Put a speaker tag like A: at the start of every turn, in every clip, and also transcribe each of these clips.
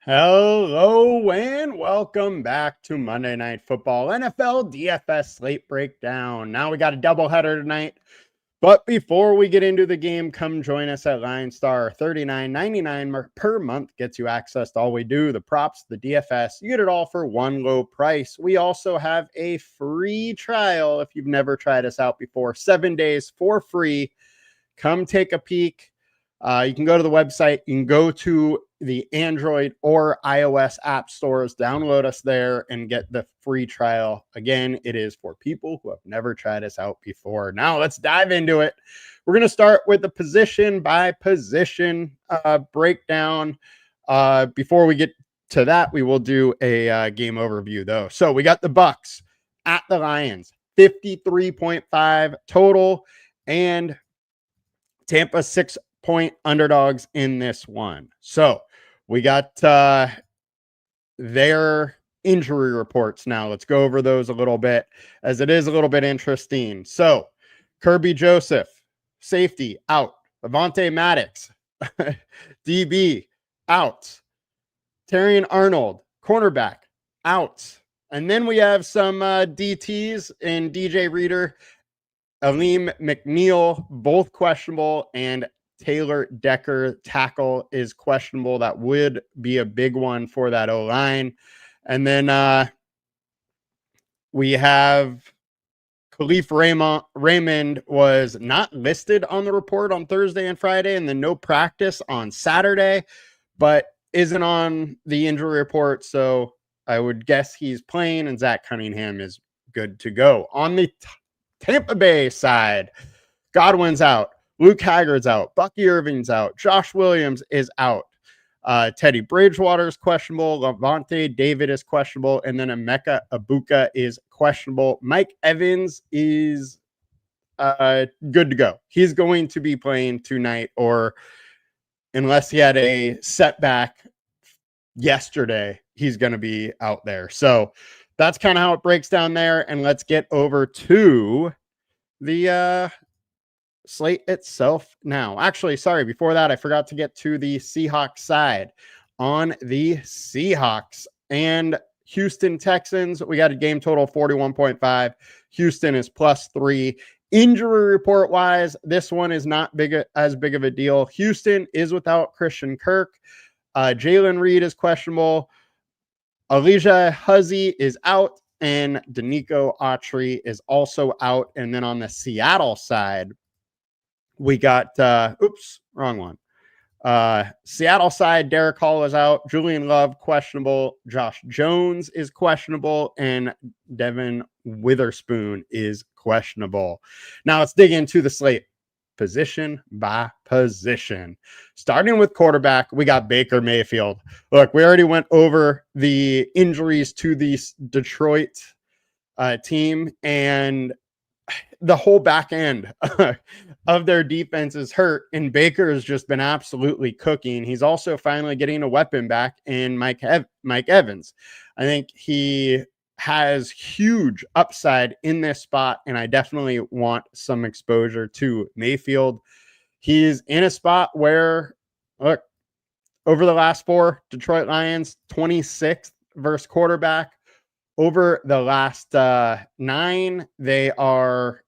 A: Hello and welcome back to Monday Night Football NFL DFS Slate Breakdown. Now we got a doubleheader tonight, but before we get into the game, come join us at LINESTAR. $39.99 per month gets you access to all we do, the props, the DFS. You get it all for one low price. We also have a free trial if you've never tried us out before. 7 days for free. Come take a peek. You can go to the website. You can go to the Android or iOS app stores, download us there, and get the free trial. Again, it is for people who have never tried us out before. Now, let's dive into it. We're going to start with the position by position breakdown. Before we get to that, we will do a game overview, though. So we got the Bucs at the Lions, 53.5 total, and Tampa 6-point underdogs in this one. So we got their injury reports now. Let's go over those a little bit, as it is a little bit interesting. So Kirby Joseph, safety, out. Avonte Maddox, DB, out. Terrion Arnold, cornerback, out. And then we have some DTs in DJ Reader, Aleem McNeil, both questionable, and Taylor Decker, tackle, is questionable. That would be a big one for that O-line. And then we have Khalif Raymond was not listed on the report on Thursday and Friday, and then no practice on Saturday, but isn't on the injury report. So I would guess he's playing, and Zach Cunningham is good to go. On the Tampa Bay side, Godwin's out. Luke Haggard's out. Bucky Irving's out. Josh Williams is out. Teddy Bridgewater is questionable. Levante David is questionable. And then Emeka Ibuka is questionable. Mike Evans is good to go. He's going to be playing tonight, or unless he had a setback yesterday, he's going to be out there. So that's kind of how it breaks down there. And let's get over to the slate itself now. Actually, sorry, before that, I forgot to get to the Seahawks side. On the Seahawks and Houston Texans, we got a game total 41.5. Houston is +3. Injury report wise, this one is not as big of a deal. Houston is without Christian Kirk. Jalen Reed is questionable. Elijah Huzzy is out, and Danico Autry is also out. And then on the Seattle side, we got, wrong one. Seattle side, Derek Hall is out. Julian Love, questionable. Josh Jones is questionable. And Devin Witherspoon is questionable. Now let's dig into the slate position by position. Starting with quarterback, we got Baker Mayfield. Look, we already went over the injuries to the Detroit team, and the whole back end of their defense is hurt, and Baker has just been absolutely cooking. He's also finally getting a weapon back in Mike Evans. I think he has huge upside in this spot, and I definitely want some exposure to Mayfield. He's in a spot where, look, over the last 4, Detroit Lions, 26th versus quarterback. Over the last 9, they are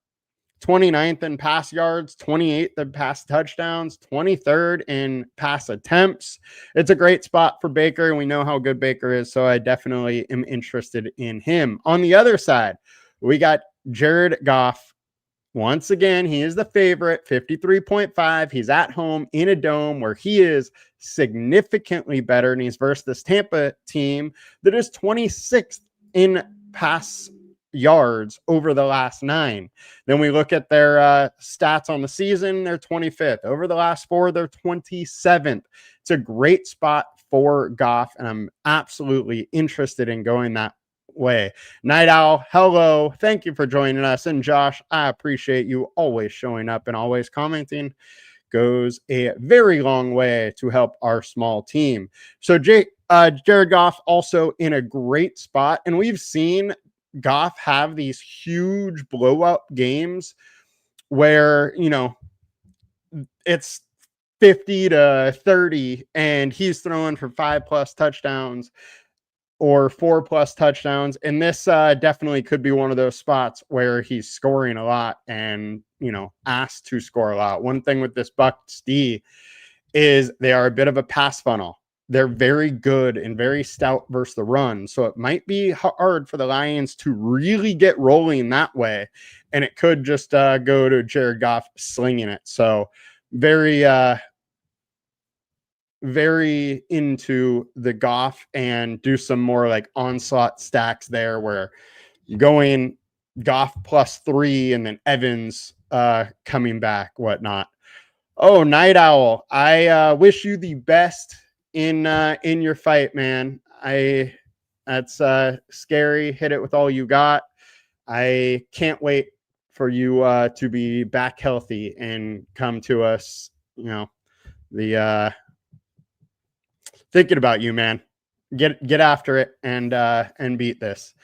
A: 29th in pass yards, 28th in pass touchdowns, 23rd in pass attempts. It's a great spot for Baker, and we know how good Baker is, so I definitely am interested in him. On the other side, we got Jared Goff. Once again, he is the favorite, 53.5. He's at home in a dome where he is significantly better, and he's versus this Tampa team that is 26th in pass yards over the last 9. Then we look at their stats on the season, they're 25th. Over the last 4, they're 27th. It's a great spot for Goff, and I'm absolutely interested in going that way. Night Owl, hello. Thank you for joining us. And Josh, I appreciate you always showing up and always commenting. Goes a very long way to help our small team. So Jared Goff also in a great spot, and we've seen Goff have these huge blow up games where, you know, it's 50 to 30, and he's throwing for 5+ touchdowns or 4+ touchdowns. And this definitely could be one of those spots where he's scoring a lot and, asked to score a lot. One thing with this Bucs D is they are a bit of a pass funnel. They're very good and very stout versus the run. So it might be hard for the Lions to really get rolling that way. And it could just go to Jared Goff slinging it. So very into the Goff and do some more like onslaught stacks there where going Goff +3 and then Evans coming back, whatnot. Oh, Night Owl, I wish you the best in your fight, man. That's scary. Hit it with all you got. I can't wait for you to be back healthy and come to us. The thinking about you, man. Get after it and beat this.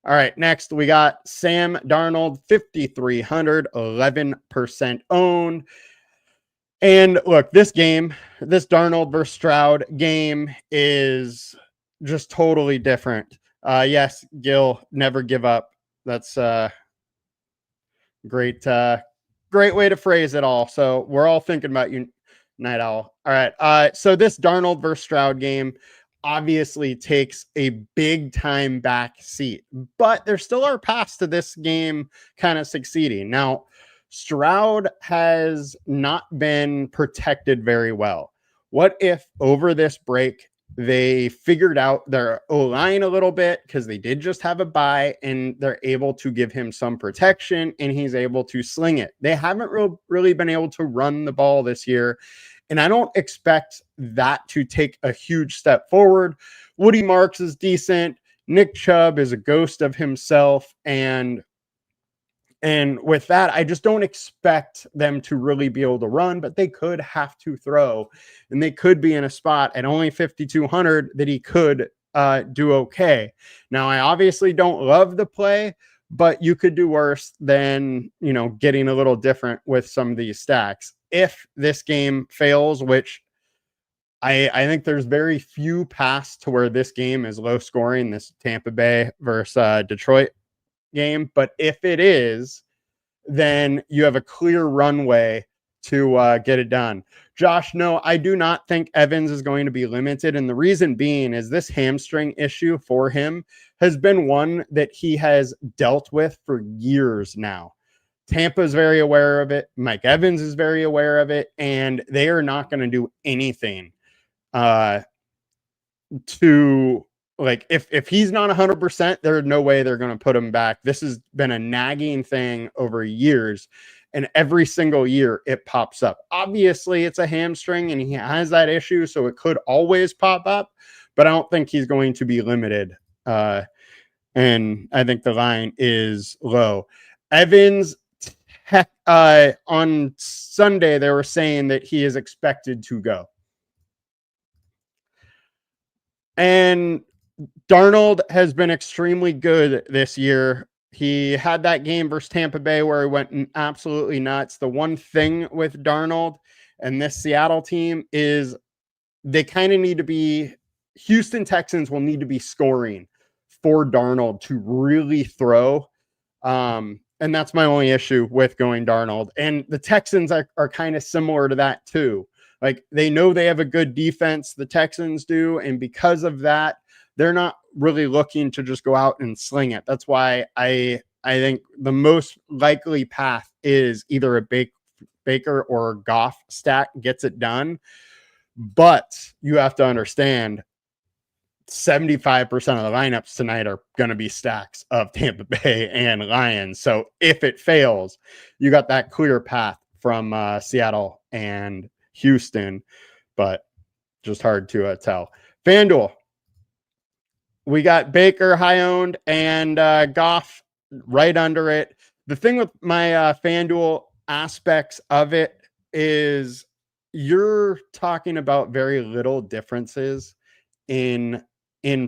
A: All right, next we got Sam Darnold, 5,300, 11% owned. And look, this Darnold versus Stroud game is just totally different. Yes, Gil, never give up. That's great way to phrase it all. So we're all thinking about you, Night Owl. All right. So this Darnold versus Stroud game obviously takes a big time back seat, but there still are paths to this game kind of succeeding. Now, Stroud has not been protected very well. What if over this break they figured out their O-line a little bit because they did just have a bye and they're able to give him some protection and he's able to sling it? They haven't really been able to run the ball this year. And I don't expect that to take a huge step forward. Woody Marks is decent. Nick Chubb is a ghost of himself. And with that, I just don't expect them to really be able to run, but they could have to throw. And they could be in a spot at only 5,200 that he could do okay. Now, I obviously don't love the play, but you could do worse than, getting a little different with some of these stacks. If this game fails, which I think there's very few paths to where this game is low scoring, this Tampa Bay versus Detroit game. But if it is, then you have a clear runway to get it done. Josh, no, I do not think Evans is going to be limited. And the reason being is this hamstring issue for him has been one that he has dealt with for years now. Tampa is very aware of it. Mike Evans is very aware of it. And they are not going to do anything to, like, if he's not 100%, there's no way they're going to put him back. This has been a nagging thing over years. And every single year it pops up. Obviously, it's a hamstring and he has that issue, so it could always pop up. But I don't think he's going to be limited. And I think the line is low. Evans, on Sunday, they were saying that he is expected to go. And Darnold has been extremely good this year. He had that game versus Tampa Bay where he went absolutely nuts. The one thing with Darnold and this Seattle team is they kind of need to be, Houston Texans will need to be scoring for Darnold to really throw. And that's my only issue with going Darnold. And the Texans are kind of similar to that too. Like, they know they have a good defense, the Texans do. And because of that, they're not really looking to just go out and sling it. That's why I think the most likely path is either a Baker or Goff stack gets it done. But you have to understand 75% of the lineups tonight are going to be stacks of Tampa Bay and Lions. So if it fails, you got that clear path from Seattle and Houston, but just hard to tell. FanDuel, we got Baker high owned and Goff right under it. The thing with my FanDuel aspects of it is you're talking about very little differences in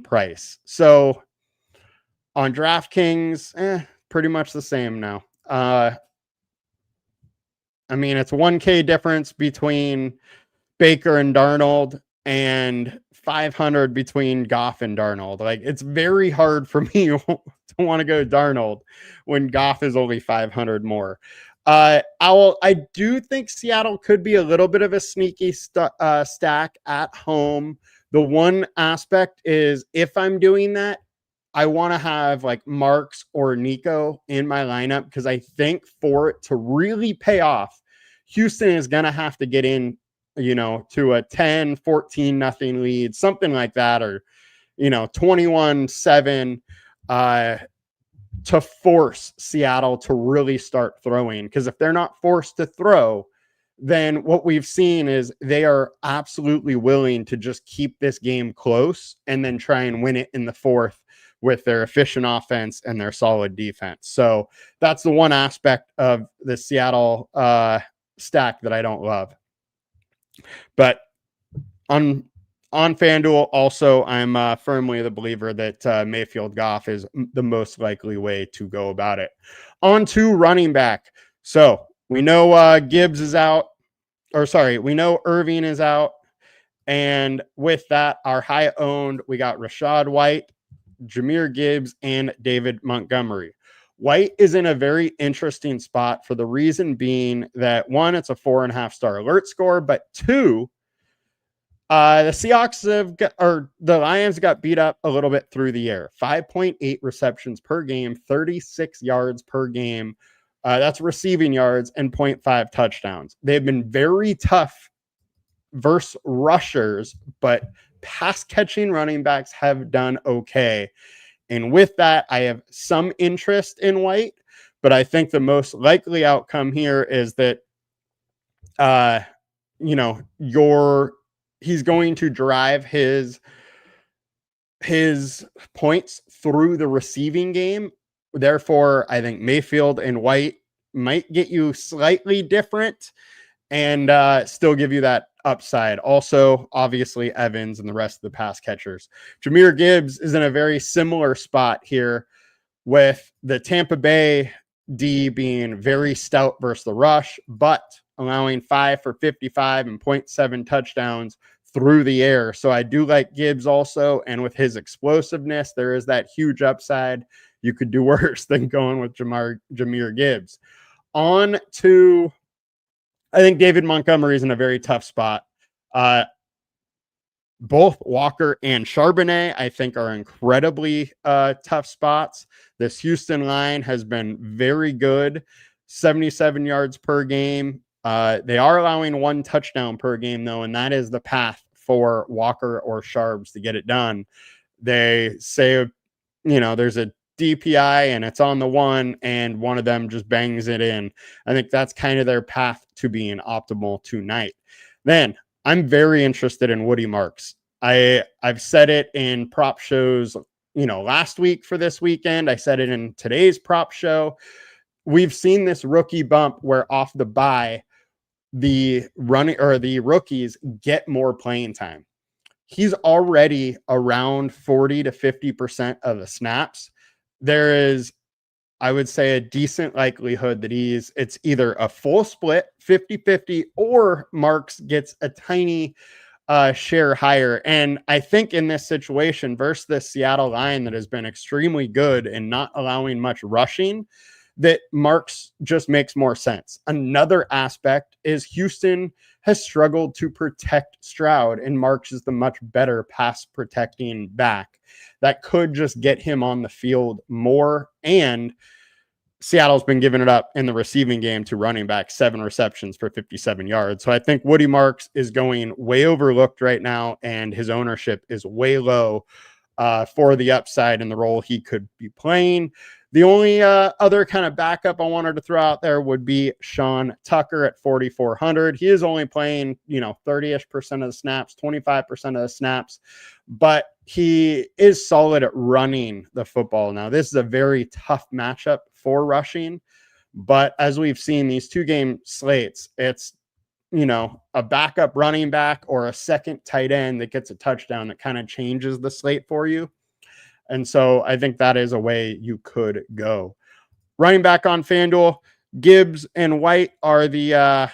A: price. So on DraftKings, pretty much the same now. I mean, it's 1K difference between Baker and Darnold and 500 between Goff and Darnold. Like, it's very hard for me to want to go Darnold when Goff is only 500 more. I do think Seattle could be a little bit of a sneaky stack at home. The one aspect is, if I'm doing that, I want to have like Marks or Nico in my lineup, because I think for it to really pay off, Houston is going to have to get in, to a 10, 14 nothing lead, something like that, or, 21-7, to force Seattle to really start throwing. Because if they're not forced to throw, then what we've seen is they are absolutely willing to just keep this game close and then try and win it in the fourth with their efficient offense and their solid defense. So that's the one aspect of the Seattle stack that I don't love. But on FanDuel, also, I'm firmly the believer that Mayfield Goff is the most likely way to go about it. On to running back. So we know Gibbs is out, we know Irving is out. And with that, our high owned, we got Rachaad White, Jahmyr Gibbs, and David Montgomery. White is in a very interesting spot for the reason being that, one, it's a 4.5-star alert score, but two, the Seahawks the Lions got beat up a little bit through the air. 5.8 receptions per game, 36 yards per game. That's receiving yards, and 0.5 touchdowns. They've been very tough versus rushers, but pass catching running backs have done okay. And with that, I have some interest in White, but I think the most likely outcome here is that, he's going to drive his points through the receiving game. Therefore, I think Mayfield and White might get you slightly different and still give you that upside. Also, obviously, Evans and the rest of the pass catchers. Jahmyr Gibbs is in a very similar spot here, with the Tampa Bay D being very stout versus the rush, but allowing 5 for 55 and 0.7 touchdowns through the air. So I do like Gibbs also, and with his explosiveness, there is that huge upside. You could do worse than going with Jahmyr Gibbs. On to, I think David Montgomery is in a very tough spot. Both Walker and Charbonnet, I think, are incredibly tough spots. This Houston line has been very good, 77 yards per game. They are allowing 1 touchdown per game, though, and that is the path for Walker or Sharps to get it done. They say, there's a DPI and it's on the one, and one of them just bangs it in. I think that's kind of their path to being optimal tonight. Then I'm very interested in Woody Marks. I've said it in prop shows, last week for this weekend. I said it in today's prop show. We've seen this rookie bump where off the bye, the rookies get more playing time. He's already around 40 to 50% of the snaps. There is, I would say, a decent likelihood that it's either a full split, 50-50, or Marks gets a tiny share higher. And I think in this situation versus the Seattle line that has been extremely good and not allowing much rushing, that Marks just makes more sense. Another aspect is Houston has struggled to protect Stroud, and Marks is the much better pass protecting back. That could just get him on the field more. And Seattle's been giving it up in the receiving game to running back, 7 receptions for 57 yards. So I think Woody Marks is going way overlooked right now, and his ownership is way low for the upside and the role he could be playing. The only other kind of backup I wanted to throw out there would be Sean Tucker at 4,400. He is only playing, 30-ish% of the snaps, 25% of the snaps, but he is solid at running the football. Now, this is a very tough matchup for rushing, but as we've seen these 2-game slates, it's, a backup running back or a second tight end that gets a touchdown that kind of changes the slate for you. And so I think that is a way you could go. Running back on FanDuel, Gibbs and White are the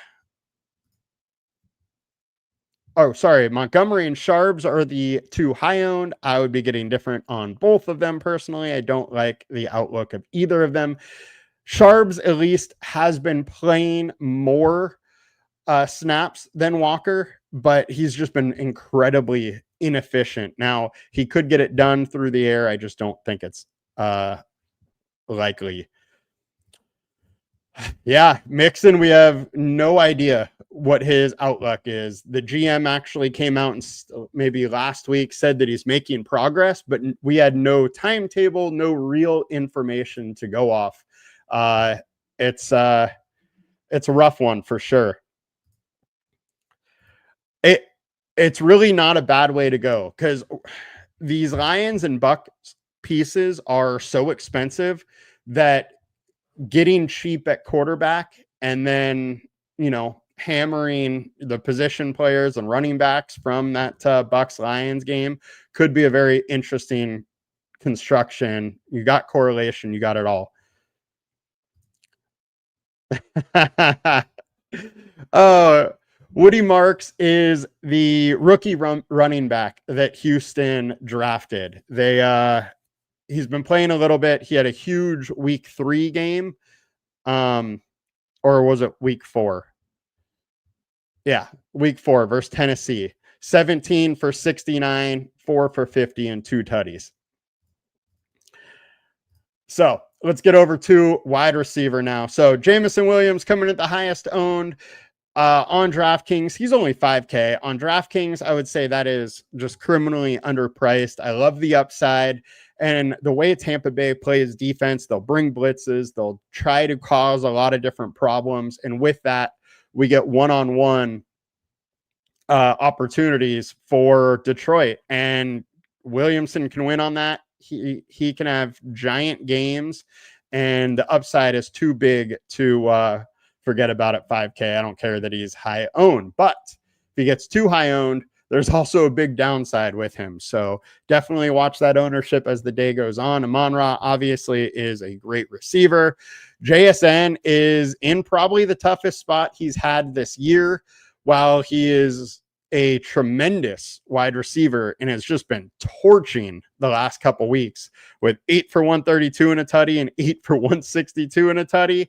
A: Montgomery and Sharps are the two high-owned. I would be getting different on both of them personally. I don't like the outlook of either of them. Sharps at least has been playing more snaps than Walker, but he's just been incredibly inefficient. Now, he could get it done through the air. I just don't think it's likely. Yeah, Mixon, we have no idea what his outlook is. The GM actually came out and maybe last week said that he's making progress, but we had no timetable, no real information to go off. It's a rough one for sure. It's really not a bad way to go because these Lions and Bucs pieces are so expensive that getting cheap at quarterback and then, hammering the position players and running backs from that Bucs Lions game could be a very interesting construction. You got correlation, you got it all. Woody Marks is the rookie running back that Houston drafted. He's been playing a little bit. He had a huge week 3 game. Or was it week 4? Yeah, week 4 versus Tennessee. 17 for 69, 4 for 50, and 2 tutties. So let's get over to wide receiver now. So Jameson Williams coming at the highest owned on DraftKings. He's only $5K. On DraftKings, I would say that is just criminally underpriced. I love the upside. And the way Tampa Bay plays defense, they'll bring blitzes. They'll try to cause a lot of different problems. And with that, we get one-on-one opportunities for Detroit. And Williamson can win on that. He can have giant games. And the upside is too big to forget about at 5K. I don't care that he's high owned. But if he gets too high owned, there's also a big downside with him. So definitely watch that ownership as the day goes on. Amon-Ra obviously is a great receiver. JSN is in probably the toughest spot he's had this year. While he is a tremendous wide receiver and has just been torching the last couple weeks with 8 for 132 and a tutty and 8 for 162 and a tutty.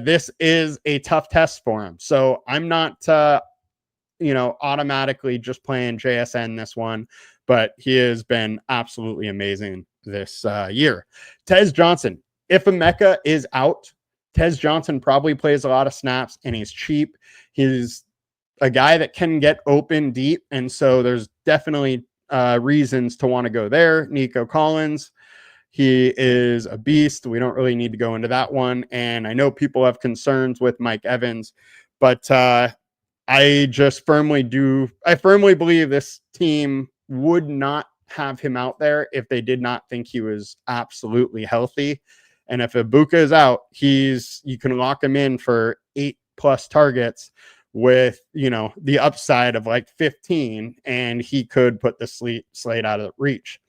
A: This is a tough test for him. So I'm not automatically just playing JSN this one, but he has been absolutely amazing this year. Tez Johnson, if Emeka is out, Tez Johnson probably plays a lot of snaps and he's cheap. He's a guy that can get open deep, and so there's definitely reasons to want to go there. Nico Collins, he is a beast. We don't really need to go into that one, and I know people have concerns with Mike Evans, but I firmly believe this team would not have him out there if they did not think he was absolutely healthy. And if Ibuka is out, you can lock him in for 8+ targets with, the upside of like 15, and he could put the slate out of reach.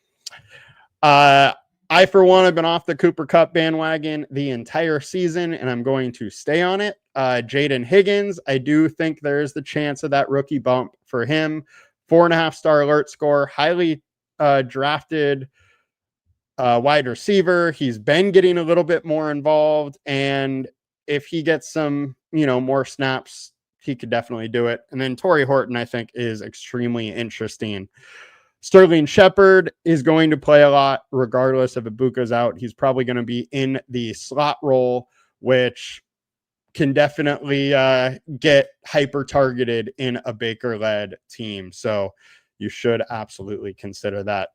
A: I, for one, have been off the Cooper Kupp bandwagon the entire season, and I'm going to stay on it. Jaden Higgins, I do think there is the chance of that rookie bump for him. 4.5-star alert score, highly drafted wide receiver. He's been getting a little bit more involved, and if he gets some, more snaps, he could definitely do it. And then Torrey Horton, I think, is extremely interesting. Sterling Shepard is going to play a lot regardless if Ibuka's out. He's probably going to be in the slot role, which can definitely get hyper targeted in a Baker-led team. So you should absolutely consider that.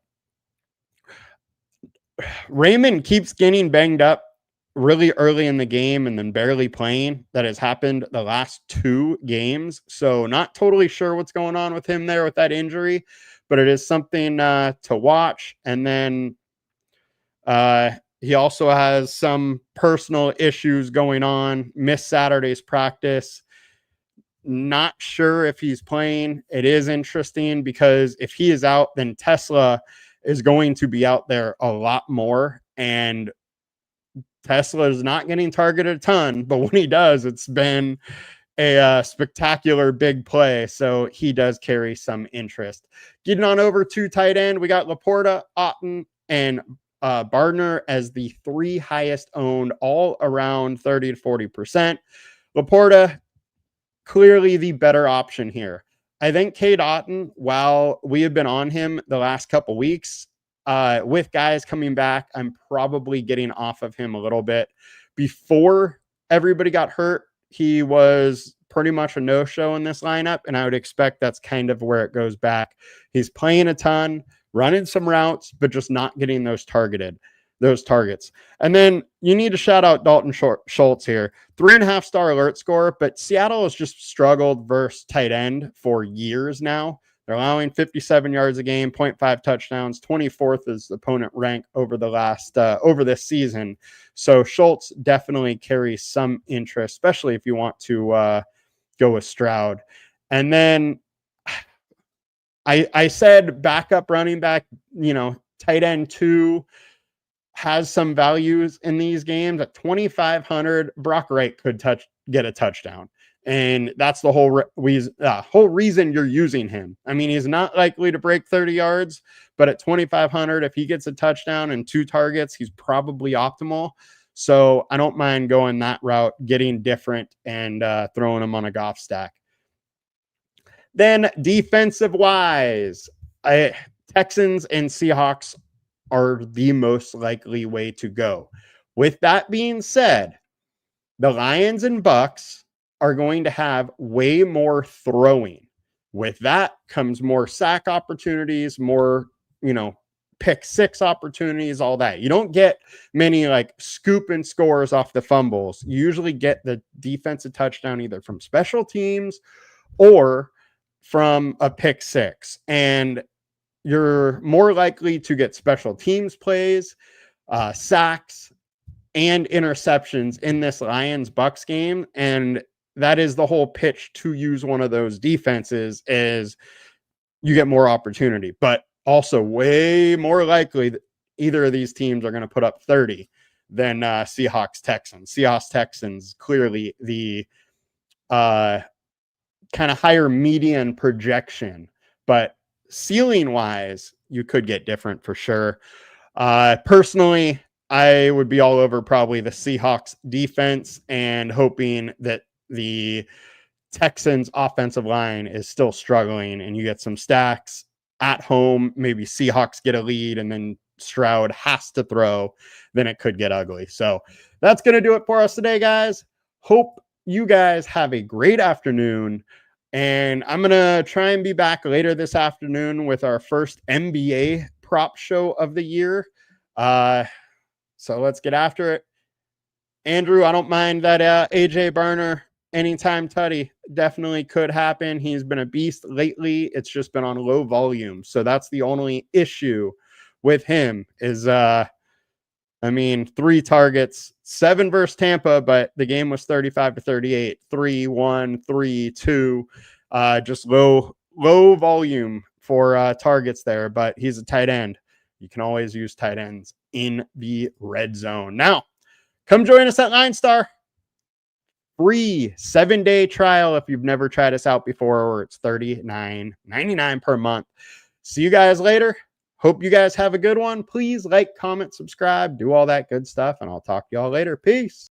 A: Raymond keeps getting banged up really early in the game and then barely playing. That has happened the last 2 games. So not totally sure what's going on with him there with that injury, but it is something to watch. And then he also has some personal issues going on. Missed Saturday's practice. Not sure if he's playing. It is interesting because if he is out, then Tesla is going to be out there a lot more. And Tesla is not getting targeted a ton, but when he does, it's been a spectacular big play. So he does carry some interest. Getting on over to tight end, we got Laporta, Otten, and Bardner as the 3 highest owned, all around 30 to 40%. Laporta, clearly the better option here. I think Cade Otten, while we have been on him the last couple weeks, with guys coming back, I'm probably getting off of him a little bit. Before everybody got hurt, he was pretty much a no-show in this lineup, and I would expect that's kind of where it goes back. He's playing a ton, running some routes, but just not getting those targets. And then you need to shout out Dalton Schultz here. 3.5-star alert score, but Seattle has just struggled versus tight end for years now. They're allowing 57 yards a game, 0.5 touchdowns, 24th is opponent rank over the last over this season. So Schultz definitely carries some interest, especially if you want to go with Stroud. And then I said backup running back, tight end 2 has some values in these games. At 2,500, Brock Wright could get a touchdown. And that's the whole reason you're using him. I mean, he's not likely to break 30 yards, but at 2,500, if he gets a touchdown and 2 targets, he's probably optimal. So I don't mind going that route, getting different, and throwing him on a golf stack. Then defensive-wise, Texans and Seahawks are the most likely way to go. With that being said, the Lions and Bucs are going to have way more throwing. With that comes more sack opportunities, more, pick 6 opportunities, all that. You don't get many scoop and scores off the fumbles. You usually get the defensive touchdown either from special teams or from a pick 6. And you're more likely to get special teams plays, sacks, and interceptions in this Lions-Bucs game. And that is the whole pitch to use one of those defenses, is you get more opportunity, but also way more likely that either of these teams are going to put up 30 than Seahawks-Texans. Seahawks-Texans, clearly the kind of higher median projection, but ceiling-wise, you could get different for sure. Personally, I would be all over probably the Seahawks defense and hoping that the Texans offensive line is still struggling and you get some stacks at home. Maybe Seahawks get a lead and then Stroud has to throw. Then it could get ugly. So that's going to do it for us today, guys. Hope you guys have a great afternoon. And I'm going to try and be back later this afternoon with our first NBA prop show of the year. So let's get after it. Andrew, I don't mind that AJ Barner anytime tutty. Definitely could happen. He's been a beast lately. It's just been on low volume. So that's the only issue with him is, 3 targets, 7 versus Tampa, but the game was 35-38, 3-1, 3-2, just low volume for targets there, but he's a tight end. You can always use tight ends in the red zone. Now, come join us at LINESTAR. Free 7-day trial if you've never tried us out before, or it's $39.99 per month. See you guys later. Hope you guys have a good one. Please like, comment, subscribe, do all that good stuff, and I'll talk to y'all later. Peace.